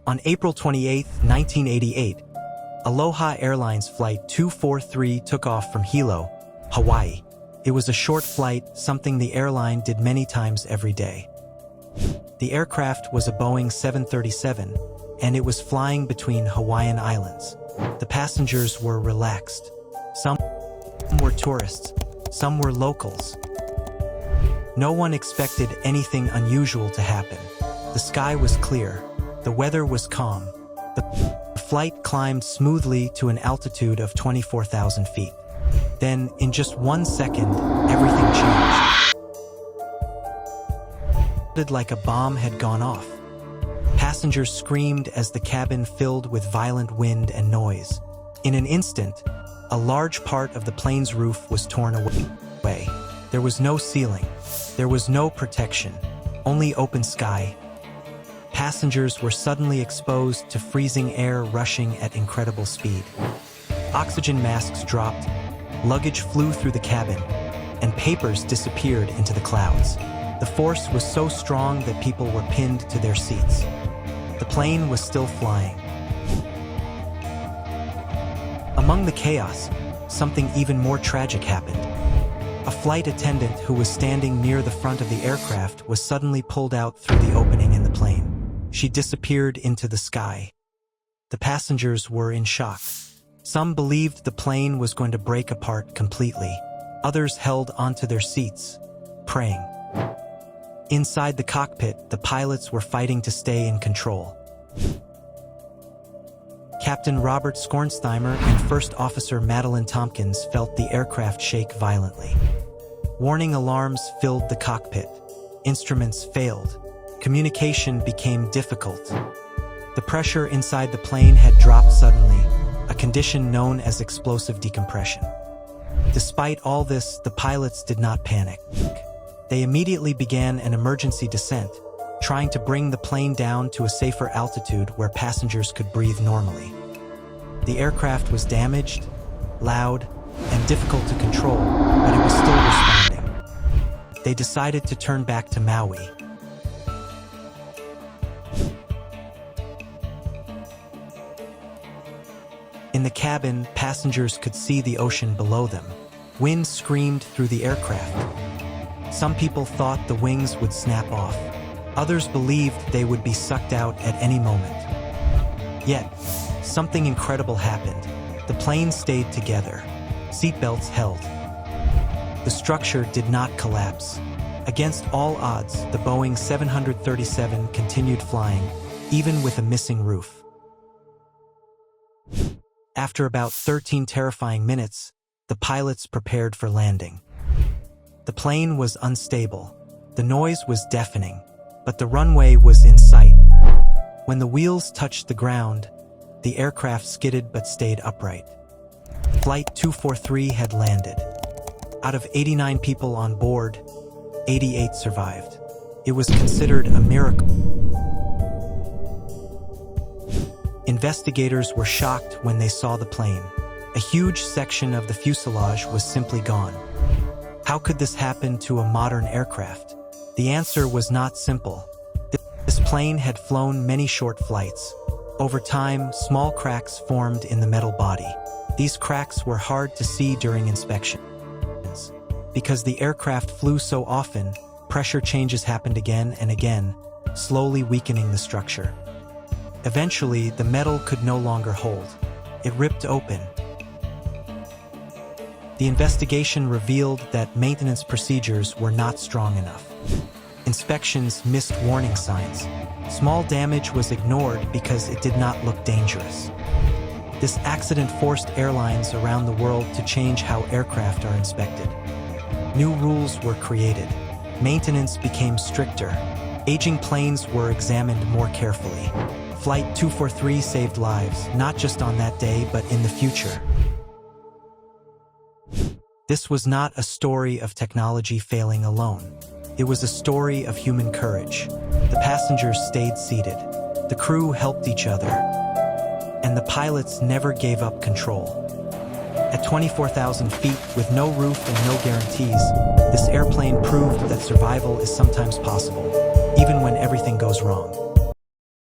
On April 28, 1988, Aloha Airlines Flight 243 took off from Hilo, Hawaii. It was a short flight, something the airline did many times every day. The aircraft was a Boeing 737, and it was flying between Hawaiian Islands. The passengers were relaxed. Some were tourists, some were locals. No one expected anything unusual to happen. The sky was clear. The weather was calm. The flight climbed smoothly to an altitude of 24,000 feet. Then, in just 1 second, everything changed. It sounded like a bomb had gone off. Passengers screamed as the cabin filled with violent wind and noise. In an instant, a large part of the plane's roof was torn away. There was no ceiling. There was no protection. Only open sky. Passengers were suddenly exposed to freezing air rushing at incredible speed. Oxygen masks dropped, luggage flew through the cabin, and papers disappeared into the clouds. The force was so strong that people were pinned to their seats. The plane was still flying. Among the chaos, something even more tragic happened. A flight attendant who was standing near the front of the aircraft was suddenly pulled out through the opening in the plane. She disappeared into the sky. The passengers were in shock. Some believed the plane was going to break apart completely. Others held onto their seats, praying. Inside the cockpit, the pilots were fighting to stay in control. Captain Robert Skornsteimer and First Officer Madeline Tompkins felt the aircraft shake violently. Warning alarms filled the cockpit. Instruments failed. Communication became difficult. The pressure inside the plane had dropped suddenly, a condition known as explosive decompression. Despite all this, the pilots did not panic. They immediately began an emergency descent, trying to bring the plane down to a safer altitude where passengers could breathe normally. The aircraft was damaged, loud, and difficult to control, but it was still responding. They decided to turn back to Maui. In the cabin, passengers could see the ocean below them. Wind screamed through the aircraft. Some people thought the wings would snap off. Others believed they would be sucked out at any moment. Yet, something incredible happened. The plane stayed together. Seatbelts held. The structure did not collapse. Against all odds, the Boeing 737 continued flying, even with a missing roof. After about 13 terrifying minutes, the pilots prepared for landing. The plane was unstable. The noise was deafening, but the runway was in sight. When the wheels touched the ground, the aircraft skidded but stayed upright. Flight 243 had landed. Out of 89 people on board, 88 survived. It was considered a miracle. Investigators were shocked when they saw the plane. A huge section of the fuselage was simply gone. How could this happen to a modern aircraft? The answer was not simple. This plane had flown many short flights. Over time, small cracks formed in the metal body. These cracks were hard to see during inspections. Because the aircraft flew so often, pressure changes happened again and again, slowly weakening the structure. Eventually, the metal could no longer hold. It ripped open. The investigation revealed that maintenance procedures were not strong enough. Inspections missed warning signs. Small damage was ignored because it did not look dangerous. This accident forced airlines around the world to change how aircraft are inspected. New rules were created. Maintenance became stricter. Aging planes were examined more carefully. Flight 243 saved lives, not just on that day, but in the future. This was not a story of technology failing alone. It was a story of human courage. The passengers stayed seated. The crew helped each other. And the pilots never gave up control. At 24,000 feet, with no roof and no guarantees, this airplane proved that survival is sometimes possible, even when everything goes wrong.